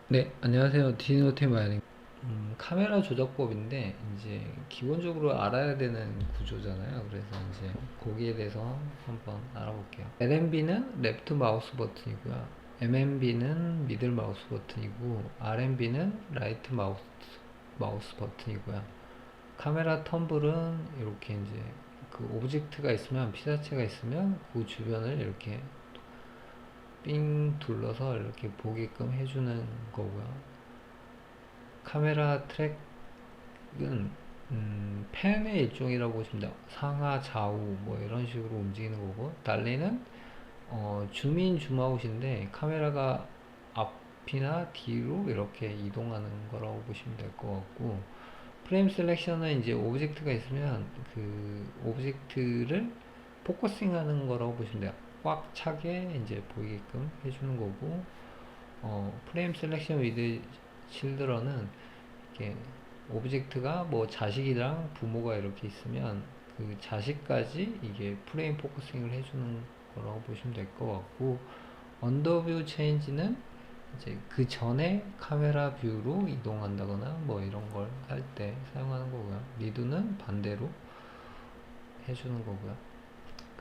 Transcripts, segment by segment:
네, 안녕하세요. 디노테 마이닝. 카메라 조작법인데, 이제, 기본적으로 알아야 되는 구조잖아요. 그래서 이제, 거기에 대해서 한번 알아볼게요. LMB는 레프트 마우스 버튼이고요. MMB는 미들 마우스 버튼이고, RMB는 라이트 마우스 버튼이고요. 카메라 텀블은 이렇게 이제, 그 오브젝트가 있으면, 피사체가 있으면, 그 주변을 이렇게 삥 둘러서 이렇게 보게끔 해주는 거고요. 카메라 트랙은 펜의 일종이라고 보시면 돼요. 상하, 좌우 뭐 이런 식으로 움직이는 거고, 달리는 줌인, 줌아웃인데 카메라가 앞이나 뒤로 이렇게 이동하는 거라고 보시면 될 것 같고, 프레임 셀렉션은 이제 오브젝트가 있으면 그 오브젝트를 포커싱 하는 거라고 보시면 돼요. 꽉 차게 이제 보이게끔 해주는 거고, 프레임 셀렉션 위드 실드런은 이렇게 오브젝트가 뭐 자식이랑 부모가 이렇게 있으면 그 자식까지 이게 프레임 포커싱을 해주는 거라고 보시면 될 것 같고, 언더뷰 체인지는 이제 그 전에 카메라 뷰로 이동한다거나 뭐 이런 걸 할 때 사용하는 거고요. 리드는 반대로 해주는 거고요.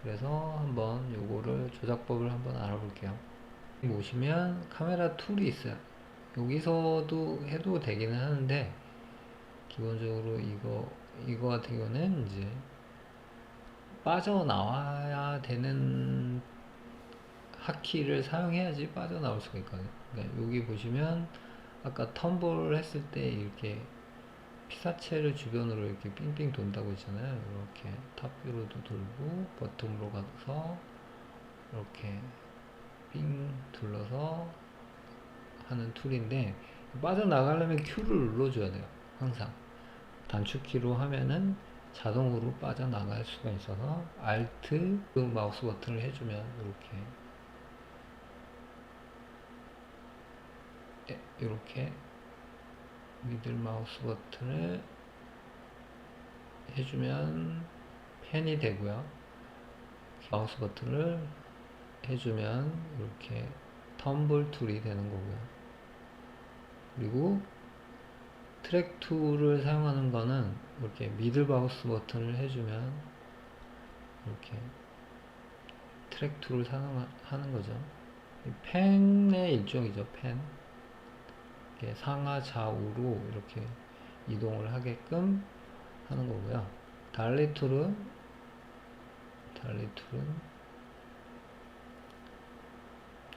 그래서 한번 요거를 조작법을 한번 알아볼게요. 보시면 카메라 툴이 있어요. 여기서도 해도 되기는 하는데, 기본적으로 이거 같은 경우는 이제 빠져나와야 되는 하키를 사용해야지 빠져나올 수가 있거든요. 그러니까 여기 보시면 아까 텀블 했을 때 이렇게 피사체를 주변으로 이렇게 삥삥 돈다고 했잖아요. 이렇게 탑뷰로도 돌고 버튼으로 가서 이렇게 삥 둘러서 하는 툴인데, 빠져나가려면 Q를 눌러줘야 돼요. 항상 단축키로 하면은 자동으로 빠져나갈 수가 있어서 Alt 그 마우스 버튼을 해주면 이렇게 미들 마우스 버튼을 해주면 펜이 되고요. 마우스 버튼을 해주면 이렇게 텀블 툴이 되는 거고요. 그리고 트랙 툴을 사용하는 거는 이렇게 미들 마우스 버튼을 해주면 이렇게 트랙 툴을 사용하는 거죠. 펜의 일종이죠. 펜. 이렇게 상하 좌우로 이렇게 이동을 하게끔 하는 거고요. 달리 툴은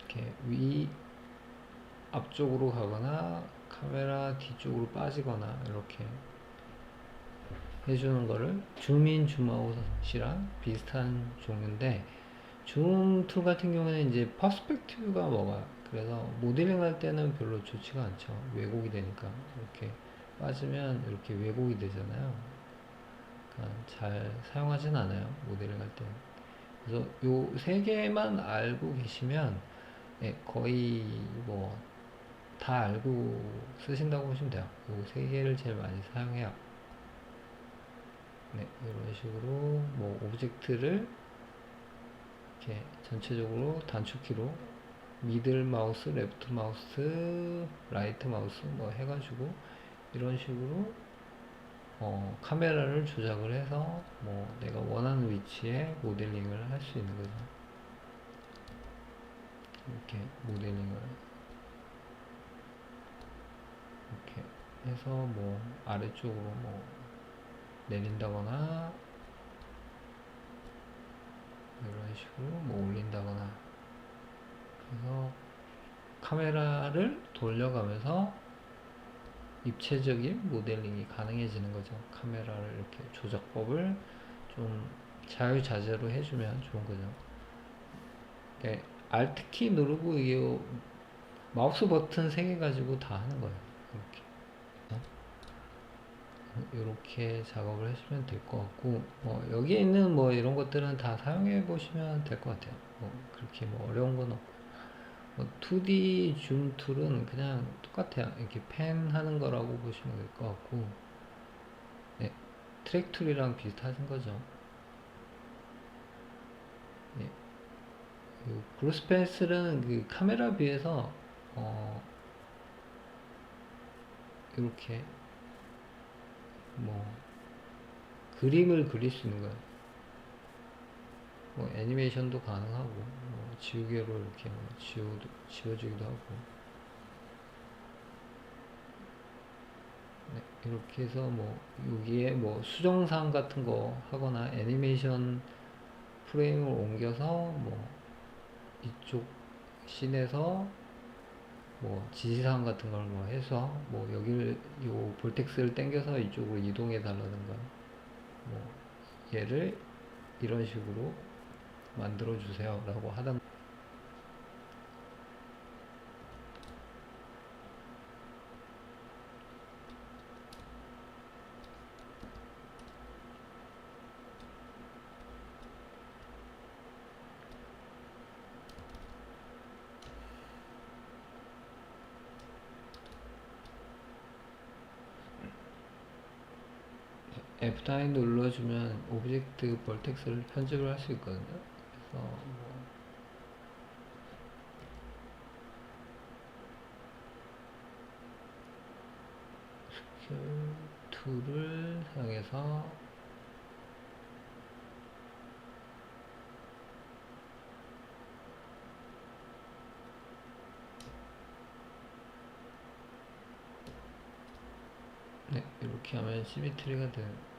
이렇게 앞쪽으로 가거나 카메라 뒤쪽으로 빠지거나 이렇게 해주는 거를 줌인 줌아웃이랑 비슷한 종류인데, 줌 툴 같은 경우는 이제 퍼스펙티브가 먹어요. 그래서 모델링 할 때는 별로 좋지가 않죠. 왜곡이 되니까. 이렇게 빠지면 이렇게 왜곡이 되잖아요. 그러니까 잘 사용하진 않아요. 모델링 할 때. 그래서 요 세 개만 알고 계시면 거의 뭐 다 알고 쓰신다고 보시면 돼요. 요 세 개를 제일 많이 사용해요. 네, 이런 식으로 뭐 오브젝트를 이렇게 전체적으로 단축키로 미들 마우스, 레프트 마우스, 라이트 마우스 뭐 해가지고 이런 식으로 카메라를 조작을 해서 뭐 내가 원하는 위치에 모델링을 할 수 있는 거죠. 이렇게 모델링을 이렇게 해서 뭐 아래쪽으로 뭐 내린다거나 이런 식으로 뭐 올린다거나, 그래서 카메라를 돌려가면서 입체적인 모델링이 가능해지는 거죠. 카메라를 이렇게 조작법을 좀 자유자재로 해주면 좋은 거죠. 네, Alt키 누르고 이게 마우스 버튼 3개 가지고 다 하는 거예요. 이렇게 작업을 해주면 될 것 같고, 여기에 있는 뭐 이런 것들은 다 사용해 보시면 될 것 같아요. 그렇게 뭐 어려운 건 없고, 2D 줌 툴은 그냥 똑같아요. 이렇게 펜 하는 거라고 보시면 될 것 같고, 네, 트랙 툴이랑 비슷하신 거죠. 네, 브루스 펜슬은 그 카메라 뷰에서 어, 이렇게 뭐 그림을 그릴 수 있는 거예요. 뭐 애니메이션도 가능하고 뭐 지우개로 이렇게 뭐 지워주기도 하고. 네, 이렇게 해서 뭐 여기에 뭐 수정사항 같은 거 하거나 애니메이션 프레임을 옮겨서 뭐 이쪽 씬에서 뭐 지시사항 같은 걸 뭐 해서 뭐 여기를 요 볼텍스를 당겨서 이쪽으로 이동해 달라든가 뭐 얘를 이런 식으로 만들어 주세요 라고 하던. F9 눌러주면 오브젝트 볼텍스를 편집을 할 수 있거든요. 그래서 뭐 스케일 툴을 사용해서 네, 이렇게 하면 시미트리가 되는,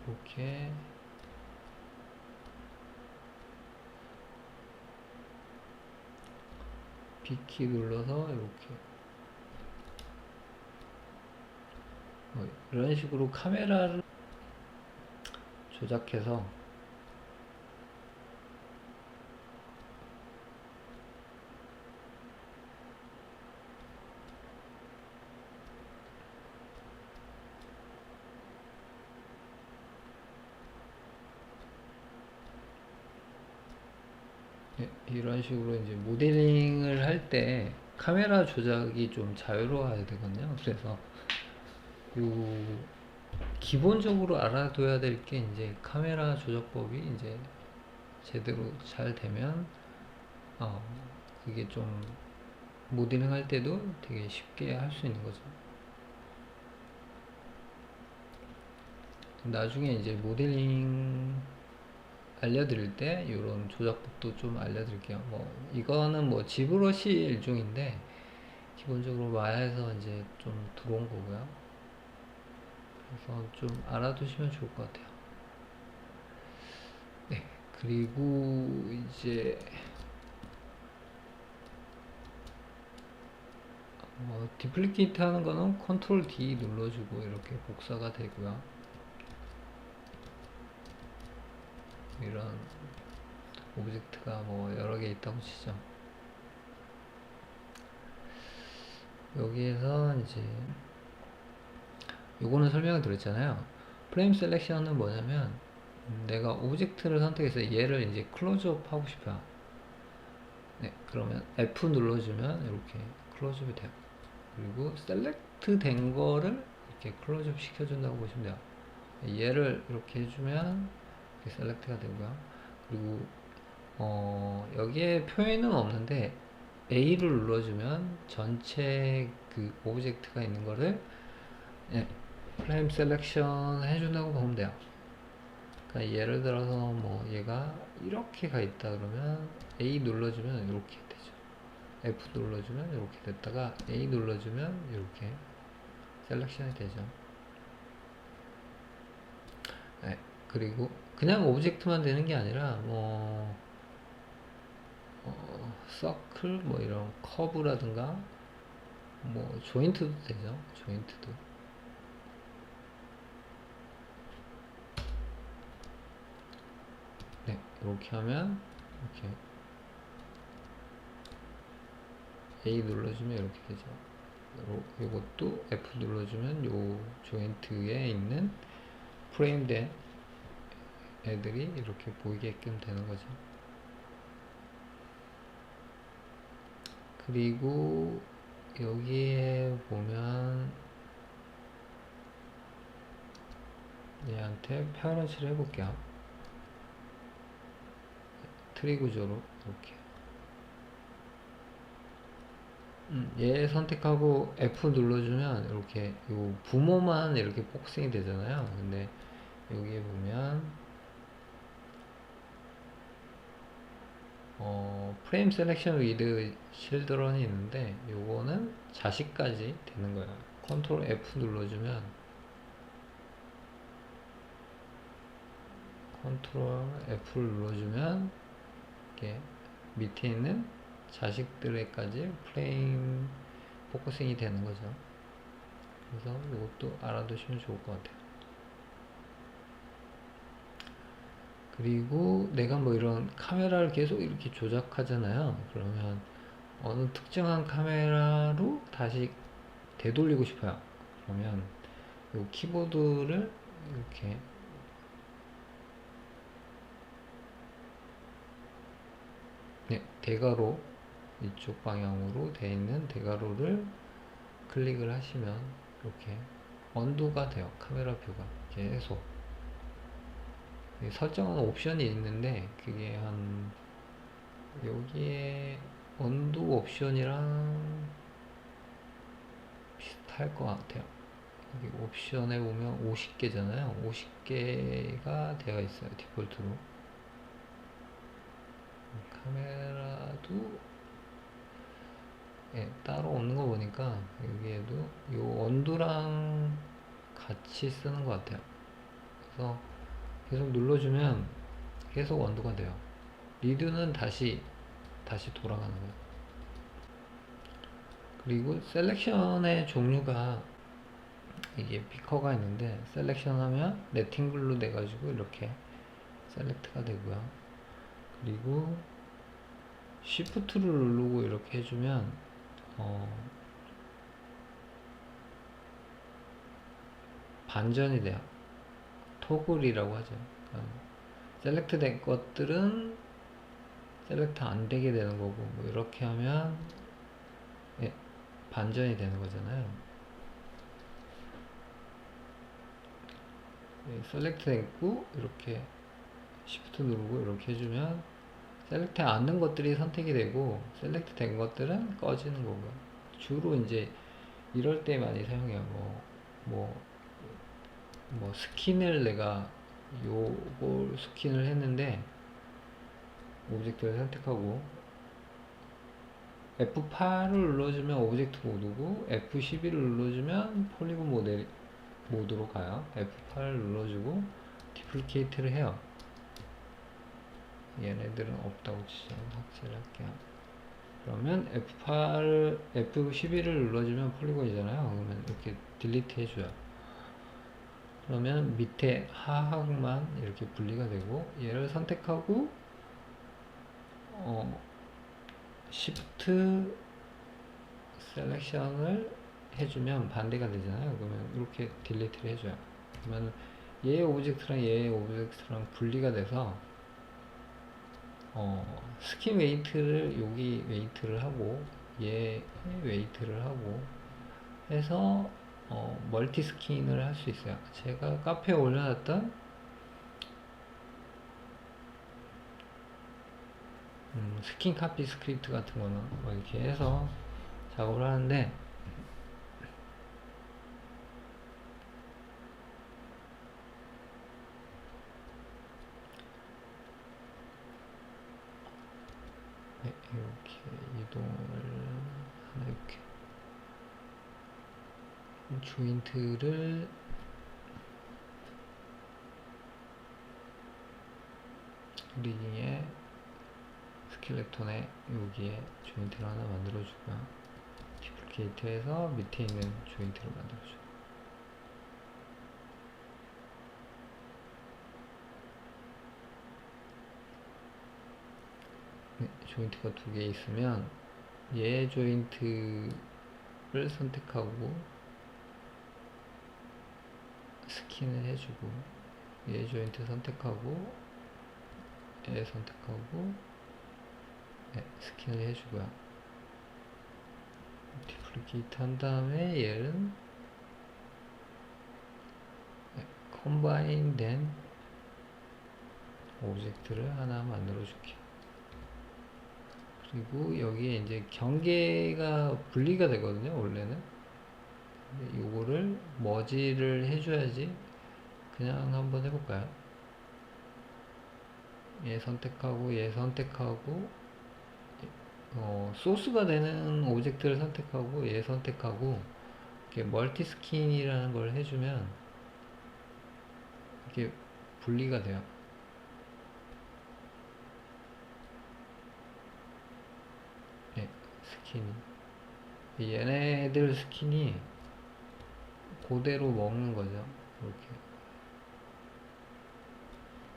이렇게 B키 눌러서 이렇게 뭐 이런 식으로 카메라를 조작해서 이런 식으로 이제 모델링을 할 때 카메라 조작이 좀 자유로워야 되거든요. 그래서 요 기본적으로 알아둬야 될 게 이제 카메라 조작법이 이제 제대로 잘 되면 그게 좀 모델링 할 때도 되게 쉽게 할 수 있는 거죠. 나중에 이제 모델링 알려드릴 때 이런 조작법도 좀 알려드릴게요. 뭐 이거는 뭐 지브러시 일종인데 기본적으로 마야에서 이제 좀 들어온 거고요. 그래서 좀 알아두시면 좋을 것 같아요. 네, 그리고 이제 디플리케이트 하는 거는 컨트롤 D 눌러주고 이렇게 복사가 되고요. 이런 오브젝트가 뭐 여러 개 있다고 치죠. 여기에서 이제 요거는 설명을 드렸잖아요. 프레임 셀렉션은 뭐냐면 내가 오브젝트를 선택해서 얘를 이제 클로즈업 하고 싶어요. 네, 그러면 F 눌러주면 이렇게 클로즈업이 돼요. 그리고 셀렉트 된 거를 이렇게 클로즈업 시켜준다고 보시면 돼요. 얘를 이렇게 해주면 이렇게 셀렉트가 되고요. 그리고 여기에 표현은 없는데 A를 눌러주면 전체 그 오브젝트가 있는 거를 프레임 셀렉션 해준다고 보면 돼요. 그러니까 예를 들어서 뭐 얘가 이렇게 가 있다 그러면 A 눌러주면 이렇게 되죠. F 눌러주면 이렇게 됐다가 A 눌러주면 이렇게 셀렉션이 되죠. 네, 그리고 그냥 오브젝트만 되는 게 아니라 뭐 서클 뭐 이런 커브라든가 뭐 조인트도 되죠. 조인트도. 네, 이렇게 하면 이렇게 A 눌러주면 이렇게 되죠. 요것도 F 눌러주면 요 조인트에 있는 프레임된 애들이 이렇게 보이게끔 되는 거죠. 그리고 여기에 보면 얘한테 페어런치를 해볼게요. 트리 구조로 이렇게 얘 선택하고 F 눌러주면 이렇게 요 부모만 이렇게 포커싱이 되잖아요. 근데 여기에 보면 프레임 셀렉션 위드 실드런이 있는데 요거는 자식까지 되는 거예요. 컨트롤 F 눌러주면 컨트롤 F를 눌러주면 이렇게 밑에 있는 자식들에까지 프레임 포커싱이 되는 거죠. 그래서 이것도 알아두시면 좋을 것 같아요. 그리고 내가 뭐 이런 카메라를 계속 이렇게 조작하잖아요. 그러면 어느 특정한 카메라로 다시 되돌리고 싶어요. 그러면 이 키보드를 이렇게 대괄호 이쪽 방향으로 되어 있는 대괄호를 클릭을 하시면 이렇게 언두가 돼요. 카메라 뷰가 계속 설정은 옵션이 있는데 그게 한 여기에 언두 옵션이랑 비슷할 것 같아요. 여기 옵션에 보면 50개잖아요. 50개가 되어 있어요. 디폴트로. 카메라도 따로 없는 거 보니까 여기에도 요 언두랑 같이 쓰는 것 같아요. 그래서 계속 눌러주면 계속 언두가 돼요. 리드는 다시 돌아가는 거예요. 그리고 셀렉션의 종류가 이게 피커가 있는데 셀렉션 하면 레팅글로 돼가지고 이렇게 셀렉트가 되고요. 그리고 쉬프트를 누르고 이렇게 해주면 반전이 돼요. 토글이라고 하죠. 그러니까 셀렉트 된 것들은 셀렉트 안 되게 되는 거고 뭐 이렇게 하면 반전이 되는 거잖아요. 셀렉트 됐고 이렇게 시프트 누르고 이렇게 해주면 셀렉트 안 된 것들이 선택이 되고 셀렉트 된 것들은 꺼지는 거고요. 주로 이제 이럴 때 많이 사용해요. 뭐 스킨을 내가 요걸 스킨을 했는데 오브젝트를 선택하고 F8을 눌러주면 오브젝트 모드고 F11을 눌러주면 폴리곤 모드로 가요. F8을 눌러주고 디플리케이트를 해요. 얘네들은 없다고 치죠. 삭제를 할게요. 그러면 F11을 눌러주면 폴리곤이잖아요. 그러면 이렇게 딜리트 해줘요. 그러면 밑에 하악만 이렇게 분리가 되고 얘를 선택하고 Shift 셀렉션을 해주면 반대가 되잖아요. 그러면 이렇게 딜리트를 해줘요. 그러면 얘의 오브젝트랑 얘의 오브젝트랑 분리가 돼서 스킨 웨이트를 여기 웨이트를 하고 얘 웨이트를 하고 해서 멀티 스킨을 할 수 있어요. 제가 카페에 올려놨던 스킨 카피 스크립트 같은 거는 뭐 이렇게 해서 작업을 하는데 이렇게 이동을 하나 이렇게 조인트를 리딩에 스켈레톤에 여기에 조인트를 하나 만들어주고요. 디플리케이트해서 밑에 있는 조인트를 만들어줘요. 조인트가 두 개 있으면 얘 조인트를 선택하고 스킨을 해주고 얘 조인트 선택하고 얘 선택하고 스킨을 해주고요. 디플리케이트 한 다음에 얘는 컴바인 된 오브젝트를 하나 만들어 줄게요. 그리고 여기에 이제 경계가 분리가 되거든요, 원래는. 근데 요거를 머지를 해줘야지. 그냥 한번 해볼까요? 얘 선택하고, 얘 선택하고, 소스가 되는 오브젝트를 선택하고, 얘 선택하고, 이렇게 멀티 스킨이라는 걸 해주면, 이렇게 분리가 돼요. 예, 스킨이. 얘네들 스킨이 그대로 먹는 거죠. 이렇게.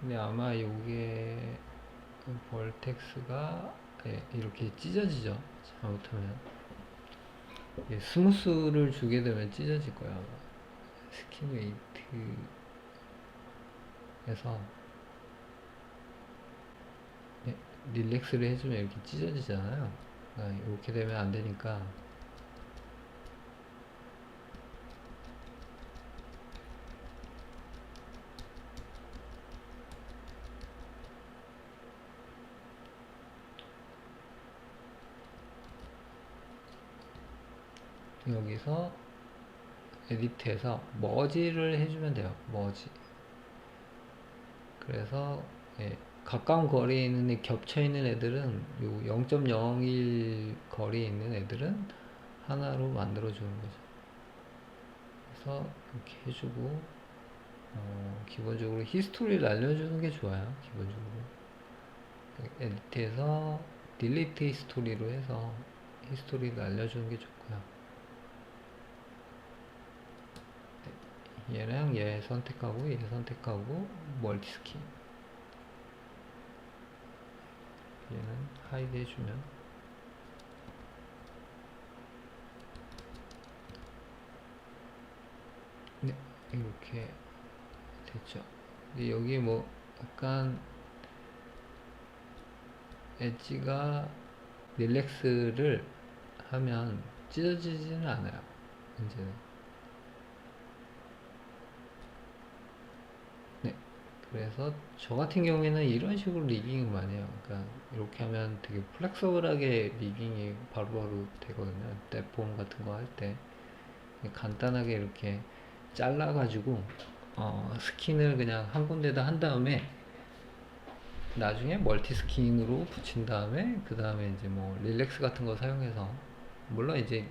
근데 아마 요게 벌텍스가 예, 이렇게 찢어지죠. 잘못하면 예, 스무스를 주게 되면 찢어질 거야. 아마. 스킨 웨이트에서 예, 릴렉스를 해주면 이렇게 찢어지잖아요. 그러니까 이렇게 되면 안 되니까 여기서 에디트에서 머지를 해주면 돼요. 머지. 그래서 예, 가까운 거리에 있는 겹쳐 있는 애들은 요 0.01 거리에 있는 애들은 하나로 만들어 주는 거죠. 그래서 이렇게 해주고 기본적으로 히스토리를 알려주는 게 좋아요. 기본적으로 에디트에서 딜리트 히스토리로 해서 히스토리를 알려주는 게 좋고요. 얘랑 얘 선택하고 얘 선택하고 멀티스킨 얘는 하이드 해주면 네 이렇게 됐죠. 근데 여기 뭐 약간 엣지가 릴렉스를 하면 찢어지지는 않아요. 이제는 네 그래서 저 같은 경우에는 이런 식으로 리깅을 많이 해요. 그러니까 이렇게 하면 되게 플렉서블하게 리깅이 바로바로 되거든요. 떼폼 같은 거 할 때 간단하게 이렇게 잘라 가지고 스킨을 그냥 한 군데다 한 다음에 나중에 멀티 스킨으로 붙인 다음에 그 다음에 이제 뭐 릴렉스 같은 거 사용해서 물론 이제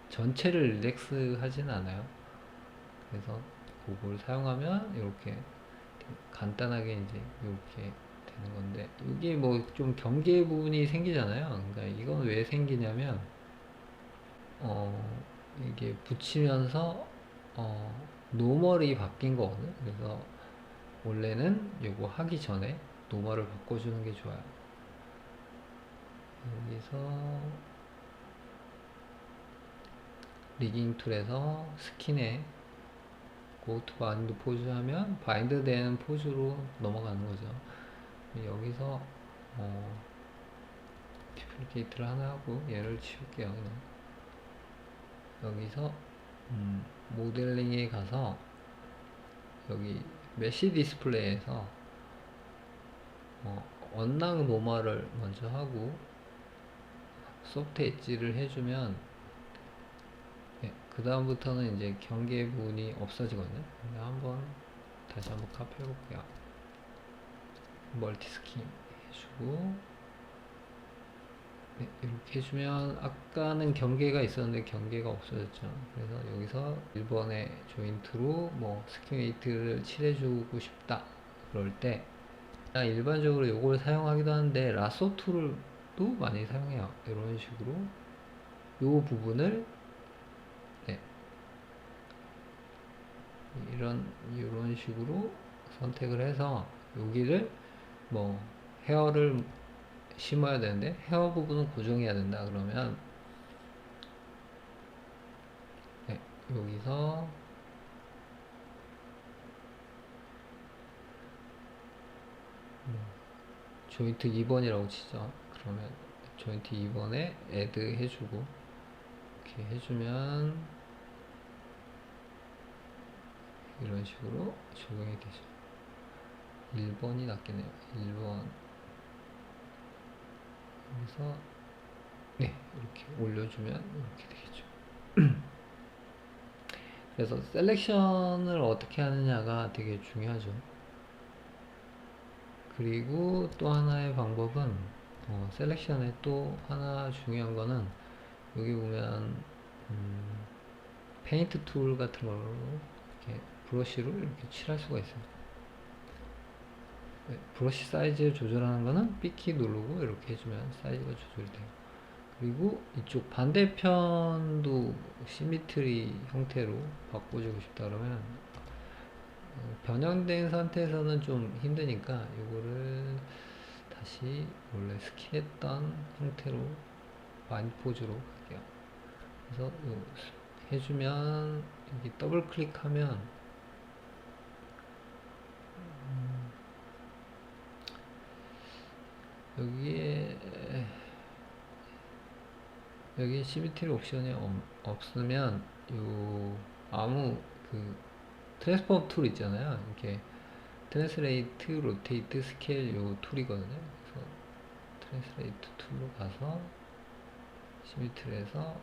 전체를 릴렉스 하진 않아요. 그래서 그걸 사용하면 이렇게 간단하게 이제 이렇게 되는 건데 이게 뭐 좀 경계 부분이 생기잖아요. 그러니까 이건 왜 생기냐면 이게 붙이면서 노멀이 바뀐 거거든요. 그래서 원래는 이거 하기 전에 노멀을 바꿔주는 게 좋아요. 여기서 리깅 툴에서 스킨에 고투 바인드 포즈 하면 바인드 되는 포즈로 넘어가는 거죠. 여기서 디플리케이트를 하나 하고 얘를 치울게요. 그냥. 여기서 모델링에 가서 여기 메시 디스플레이에서 언락 노멀을 먼저 하고 소프트 엣지를 해주면 그 다음부터는 이제 경계 부분이 없어지거든요. 다시 한번 카피 해볼게요. 멀티 스킨 해주고 이렇게 해주면 아까는 경계가 있었는데 경계가 없어졌죠. 그래서 여기서 1번의 조인트로 뭐 스킨 웨이트를 칠해주고 싶다 그럴 때 일반적으로 이걸 사용하기도 하는데 라소 툴도 많이 사용해요. 이런 식으로 이 부분을 네, 이런 식으로 선택을 해서 여기를 뭐 헤어를 심어야 되는데 헤어 부분은 고정해야 된다 그러면 네, 여기서 조인트 2번이라고 치죠. 그러면 조인트 2번에 애드 해주고 이렇게 해주면 이런 식으로 적용이 되죠. 1번이 낫겠네요. 1번 여기서 네, 이렇게 올려주면 이렇게 되겠죠. 그래서 셀렉션을 어떻게 하느냐가 되게 중요하죠. 그리고 또 하나의 방법은 셀렉션에 또 하나 중요한 거는 여기 보면 페인트 툴 같은 걸로 이렇게 브러쉬로 이렇게 칠할 수가 있어요. 네, 브러쉬 사이즈 조절하는 거는 B키 누르고 이렇게 해주면 사이즈가 조절이 돼요. 그리고 이쪽 반대편도 시미트리 형태로 바꿔주고 싶다 그러면 변형된 상태에서는 좀 힘드니까 이거를 다시 원래 스킨했던 형태로 마인 포즈로 할게요. 그래서 해주면 여기 더블 클릭하면 여기에 여기 시미트리 옵션이 없으면 요 아무 그 트랜스폼 툴 있잖아요. 이렇게 트랜스레이트, 로테이트, 스케일 요 툴이거든요. 그래서 트랜스레이트 툴로 가서 시미트리에서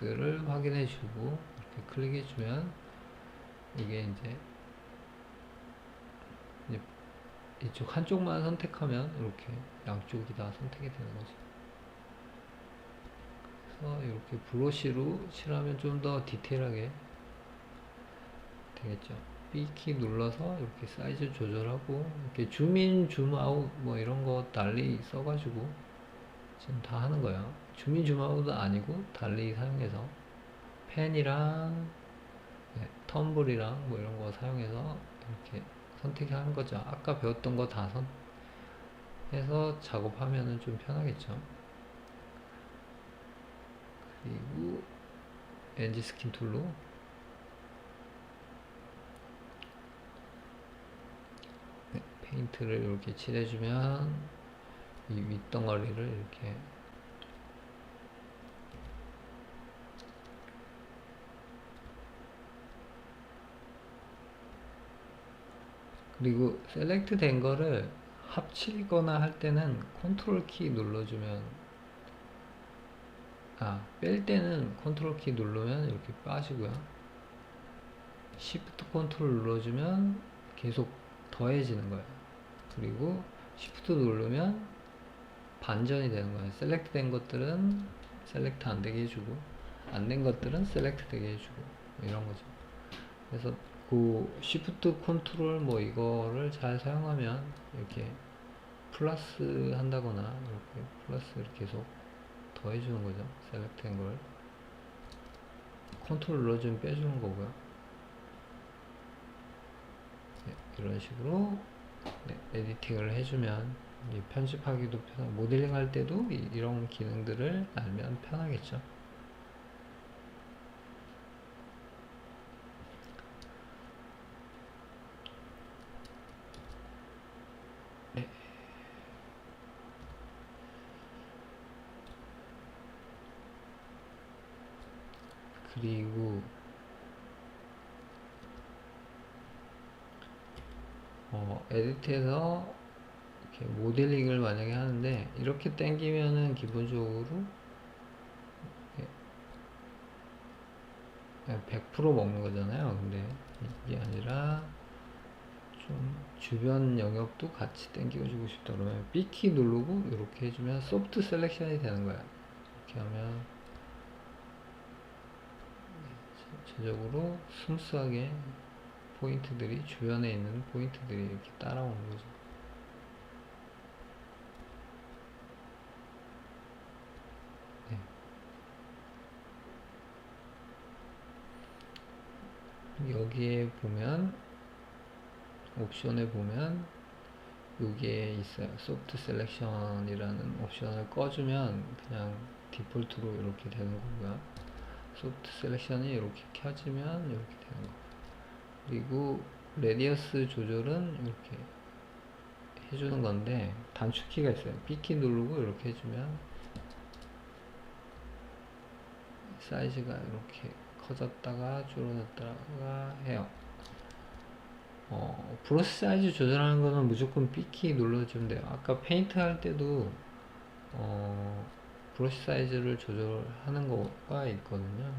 X를 확인해 주고 이렇게 클릭해 주면 이게 이제 이쪽 한쪽만 선택하면 이렇게 양쪽이 다 선택이 되는 거죠. 그래서 이렇게 브러쉬로 칠하면 좀 더 디테일하게 되겠죠. B키 눌러서 이렇게 사이즈 조절하고 이렇게 줌인, 줌아웃 뭐 이런 거 달리 써가지고 지금 다 하는 거예요. 줌인, 줌아웃은 아니고 달리 사용해서 펜이랑 텀블이랑 뭐 이런 거 사용해서 이렇게 선택하는 거죠. 아까 배웠던 거 다 해서 작업하면은 좀 편하겠죠. 그리고 엔지 스킨 툴로 페인트를 이렇게 칠해주면 이 윗덩어리를 이렇게 그리고 셀렉트 된 거를 합치거나 할 때는 컨트롤 키 눌러주면 뺄 때는 컨트롤 키 누르면 이렇게 빠지고요. 시프트 컨트롤 눌러주면 계속 더해지는 거예요. 그리고 시프트 누르면 반전이 되는 거예요. 셀렉트 된 것들은 셀렉트 안 되게 해주고 안 된 것들은 셀렉트 되게 해주고 이런 거죠. 그래서 그 시프트 컨트롤 뭐 이거를 잘 사용하면 이렇게 플러스 한다거나 이렇게 플러스를 계속 더해주는 거죠. 셀렉트 된 걸 컨트롤 눌러주면 빼주는 거고요. 네, 이런 식으로 에디팅을 해주면 편집하기도 편하고 모델링 할 때도 이런 기능들을 알면 편하겠죠. 네. 그리고 에디트에서 이렇게 모델링을 만약에 하는데 이렇게 당기면은 기본적으로 100% 먹는 거잖아요. 근데 이게 아니라 좀 주변 영역도 같이 당겨주고 싶다 그러면 B키 누르고 이렇게 해주면 소프트 셀렉션이 되는 거야. 이렇게 하면 전체적으로 스무스하게 포인트들이 주변에 있는 포인트들이 이렇게 따라오는 거죠. 네. 여기에 보면 옵션에 보면 여기에 있어요. 소프트 셀렉션이라는 옵션을 꺼주면 그냥 디폴트로 이렇게 되는 거고요. 소프트 셀렉션이 이렇게 켜지면 이렇게 되는 거고 그리고 레디어스 조절은 이렇게 해주는 건데 단축키가 있어요. B키 누르고 이렇게 해주면 사이즈가 이렇게 커졌다가 줄어졌다가 해요. 브러쉬 사이즈 조절하는 거는 무조건 B키 눌러주면 돼요. 아까 페인트 할 때도 어, 브러쉬 사이즈를 조절하는 거가 있거든요.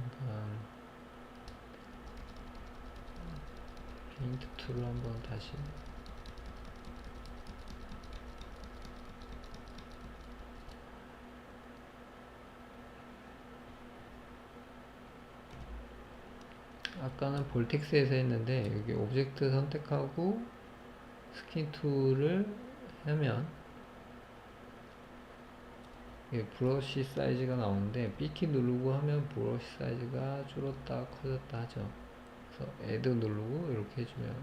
페인트 툴을 한번 다시 아까는 볼텍스에서 했는데 여기 오브젝트 선택하고 스킨 툴을 하면 브러쉬 사이즈가 나오는데 B키 누르고 하면 브러쉬 사이즈가 줄었다 커졌다 하죠. 그래서 애드 누르고 이렇게 해주면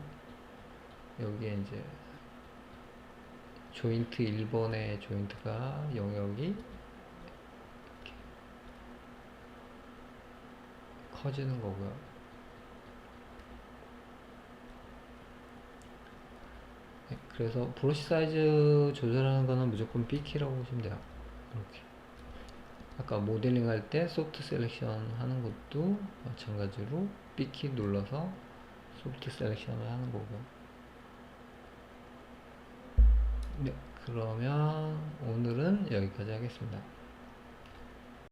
여기에 이제 조인트 1번의 조인트가 영역이 커지는 거고요. 네, 그래서 브러쉬 사이즈 조절하는 거는 무조건 B키라고 보시면 돼요. 이렇게. 아까 모델링 할 때 소프트 셀렉션 하는 것도 마찬가지로 B키 눌러서 소프트 셀렉션을 하는 거고요. 네, 그러면 오늘은 여기까지 하겠습니다.